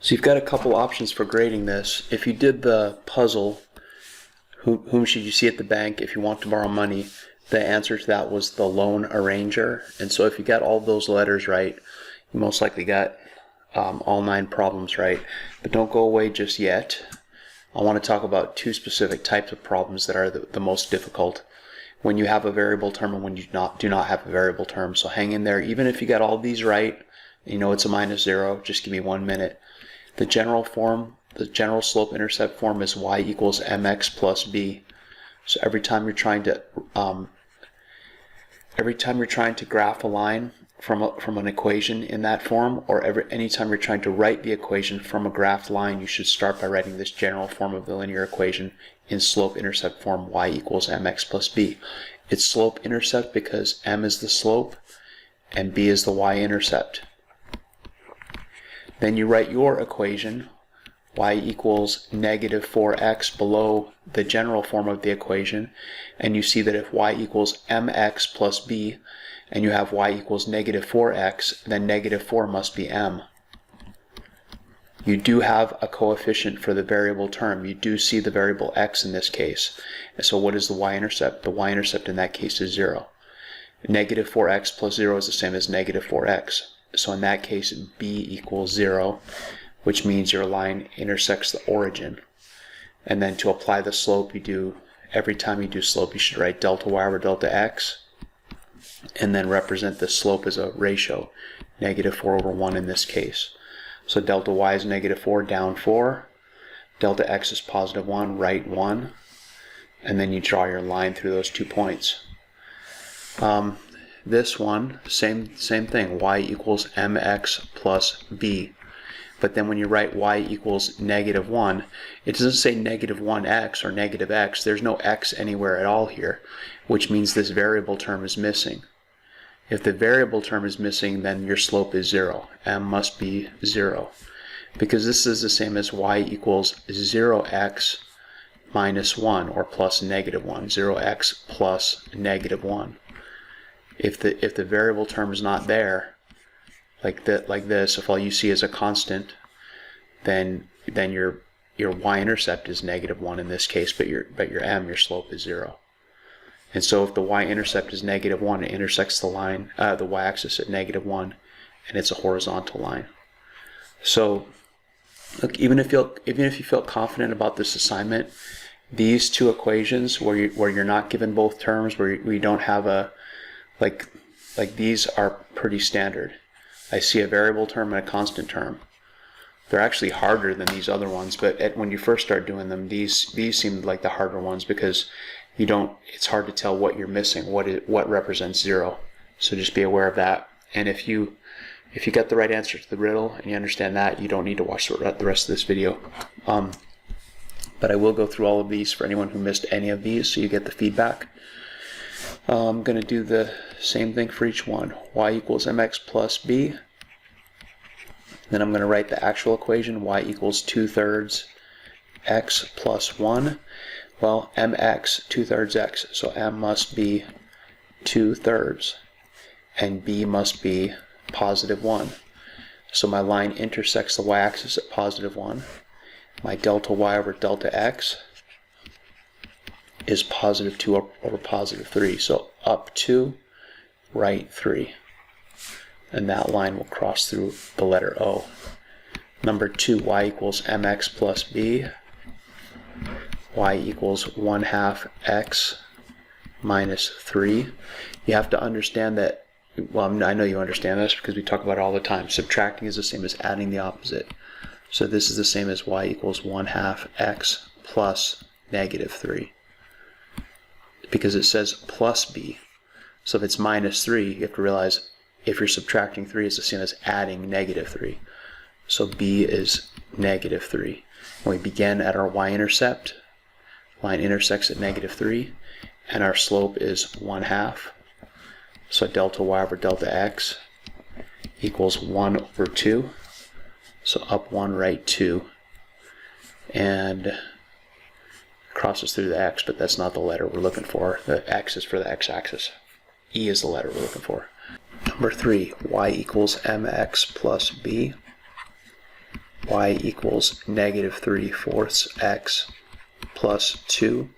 So you've got a couple options for grading this. If you did the puzzle, whom should you see at the bank if you want to borrow money, the answer to that was the loan arranger. And so if you got all those letters right, you most likely got all 9 problems right. But don't go away just yet. I want to talk about 2 specific types of problems that are the most difficult. When you have a variable term and when you do not have a variable term. So hang in there. Even if you got all these right, you know it's a -0, just give me 1 minute. The general form, the general slope-intercept form is y equals mx plus b. So every time you're trying to graph a line from an equation in that form, or anytime you're trying to write the equation from a graphed line, you should start by writing this general form of the linear equation in slope-intercept form, y equals mx plus b. It's slope-intercept because m is the slope and b is the y-intercept. Then you write your equation, y equals -4x, below the general form of the equation, and you see that if y equals mx plus b, and you have y equals -4x, then -4 must be m. You do have a coefficient for the variable term. You do see the variable x in this case. And so what is the y-intercept? The y-intercept in that case is 0. -4x plus 0 is the same as -4x. So in that case, b equals 0, which means your line intersects the origin. And then to apply the slope, every time you do slope, you should write delta y over delta x, and then represent the slope as a ratio, -4 over 1 in this case. So delta y is -4, down 4. Delta x is +1, right 1. And then you draw your line through those 2 points. This one, same thing, y equals mx plus b. But then when you write y equals -1, it doesn't say -1x or -x. There's no x anywhere at all here, which means this variable term is missing. If the variable term is missing, then your slope is 0. M must be 0. Because this is the same as y equals 0x minus 1 or plus -1. 0x plus -1. If the variable term is not there, like this, if all you see is a constant, then your y-intercept is -1 in this case, but your m, your slope is 0. And so if the y-intercept is -1, it intersects the line, the y-axis at -1, and it's a horizontal line. So look, even if you feel confident about this assignment, these 2 equations where you're not given both terms, where you don't have a like these are pretty standard. I see a variable term and a constant term. They're actually harder than these other ones, but when you first start doing them, these seem like the harder ones because it's hard to tell what you're missing, what represents 0. So just be aware of that. And if you get the right answer to the riddle and you understand that, you don't need to watch the rest of this video. But I will go through all of these for anyone who missed any of these, so you get the feedback. I'm going to do the same thing for each one. Y equals mx plus b. Then I'm going to write the actual equation, y equals 2/3 x plus 1. Well, mx, 2/3 x, so m must be 2/3, and b must be +1. So my line intersects the y-axis at +1. My delta y over delta x is +2 over +3. So up 2, right 3. And that line will cross through the letter O. Number 2, y equals mx plus b. Y equals 1/2 x minus 3. You have to understand that, well, I know you understand this because we talk about it all the time. Subtracting is the same as adding the opposite. So this is the same as y equals 1/2 x plus -3. Because it says plus b. So if it's -3, you have to realize if you're subtracting 3, it's the same as adding -3. So b is -3. And we begin at our y-intercept. Line intersects at -3. And our slope is 1/2. So delta y over delta x equals 1 over 2. So up 1, right 2. And crosses through the x, but that's not the letter we're looking for. The x is for the x-axis. E is the letter we're looking for. Number 3, y equals mx plus b. y equals negative 3/4 x plus 2.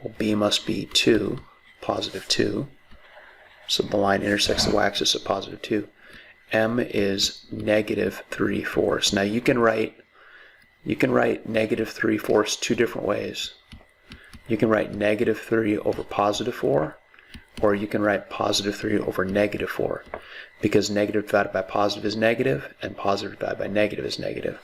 Well, b must be 2, positive 2. So the line intersects the y-axis at positive 2. M is negative 3/4. Now you can write negative 3/4 two different ways. You can write negative 3 over positive 4, or you can write positive 3 over negative 4, because negative divided by positive is negative, and positive divided by negative is negative.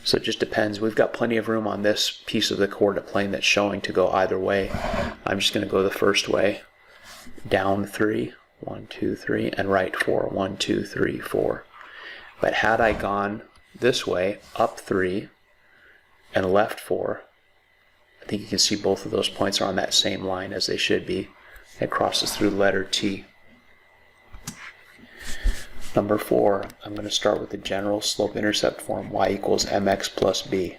So it just depends. We've got plenty of room on this piece of the coordinate plane that's showing to go either way. I'm just going to go the first way, down 3, 1, 2, 3, and right 4, 1, 2, 3, 4. But had I gone this way, up 3 and left 4, I think you can see both of those points are on that same line as they should be. It crosses through the letter T. Number 4, I'm going to start with the general slope-intercept form, y equals mx plus b.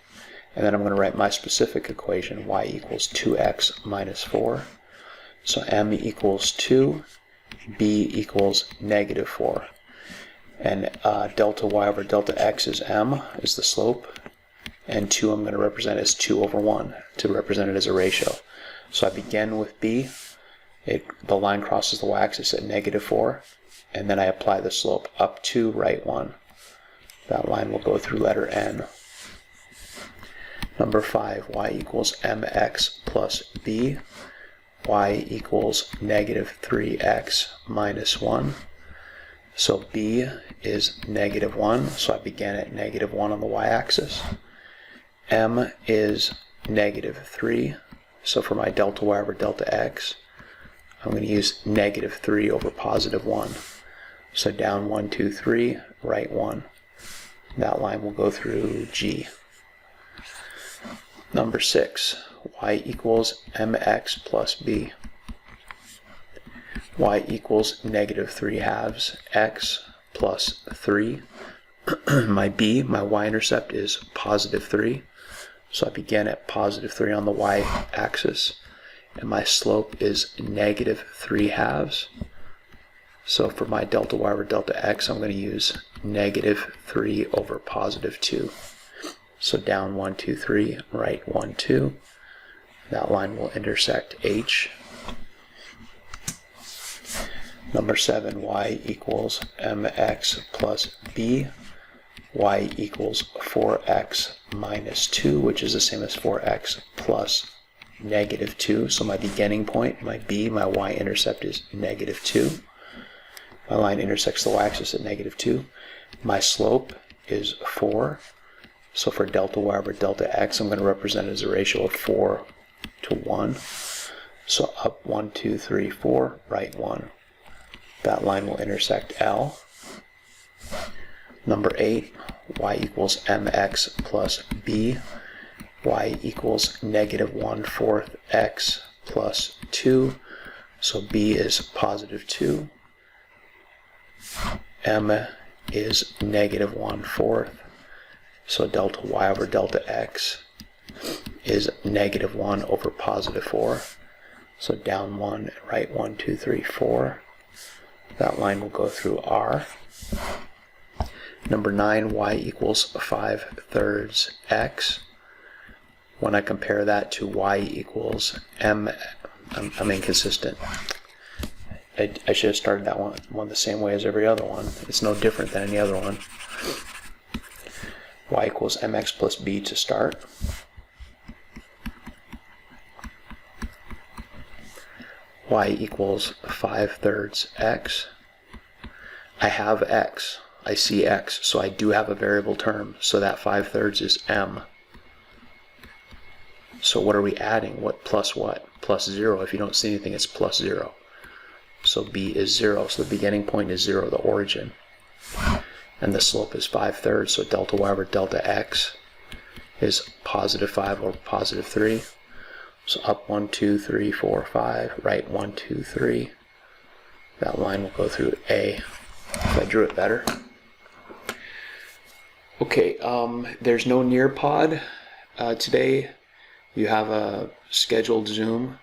And then I'm going to write my specific equation, y equals 2x minus 4. So m equals 2, b equals negative 4. And delta y over delta x is m, is the slope. And 2 I'm going to represent as 2 over 1 to represent it as a ratio. So I begin with b. The line crosses the y-axis at negative 4. And then I apply the slope up 2, right 1. That line will go through letter N. Number 5, y equals mx plus b. Y equals negative 3x minus 1. So b is negative 1, so I begin at negative 1 on the y-axis. M is negative 3, so for my delta y over delta x, I'm going to use negative 3 over positive 1. So down 1, 2, 3, right 1. That line will go through G. Number 6, y equals mx plus b. Y equals negative 3/2 x plus 3. My b, my y-intercept is positive 3. So I begin at positive 3 on the y-axis. And my slope is negative 3/2. So for my delta y over delta x, I'm going to use negative 3 over positive 2. So down 1, 2, 3, right 1, 2. That line will intersect H. Number 7, y equals mx plus b. Y equals 4x minus 2, which is the same as 4x plus negative 2. So my beginning point, my b, my y-intercept is negative 2. My line intersects the y-axis at negative 2. My slope is 4. So for delta y over delta x, I'm going to represent it as a ratio of 4 to 1. So up 1, 2, 3, 4, right 1. That line will intersect L. Number 8, y equals mx plus b. Y equals negative 1/4 x plus 2. So b is positive 2. M is negative 1/4. So delta y over delta x is negative 1 over positive 4. So down 1, right 1, 2, 3, 4. That line will go through R. Number 9, y equals 5/3 x. When I compare that to y equals m, I'm inconsistent. I should have started that one the same way as every other one. It's no different than any other one. Y equals mx plus b to start. Y equals 5/3 x. I have x. I see x, so I do have a variable term. So that 5/3 is m. So what are we adding? What plus what? Plus 0. If you don't see anything, it's plus 0. So b is 0. So the beginning point is 0, the origin. And the slope is 5/3. So delta y over delta x is positive 5 over positive 3. So up 1, 2, 3, 4, 5. Right 1, 2, 3. That line will go through A. If I drew it better. Okay, there's no Nearpod today. You have a scheduled Zoom,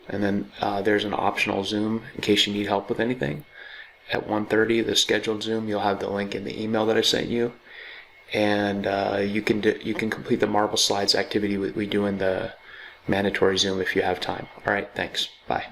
and then there's an optional Zoom in case you need help with anything. At 1:30, the scheduled Zoom, you'll have the link in the email that I sent you. and you can complete the marble slides activity we do in the mandatory Zoom if you have time. All right, thanks. Bye.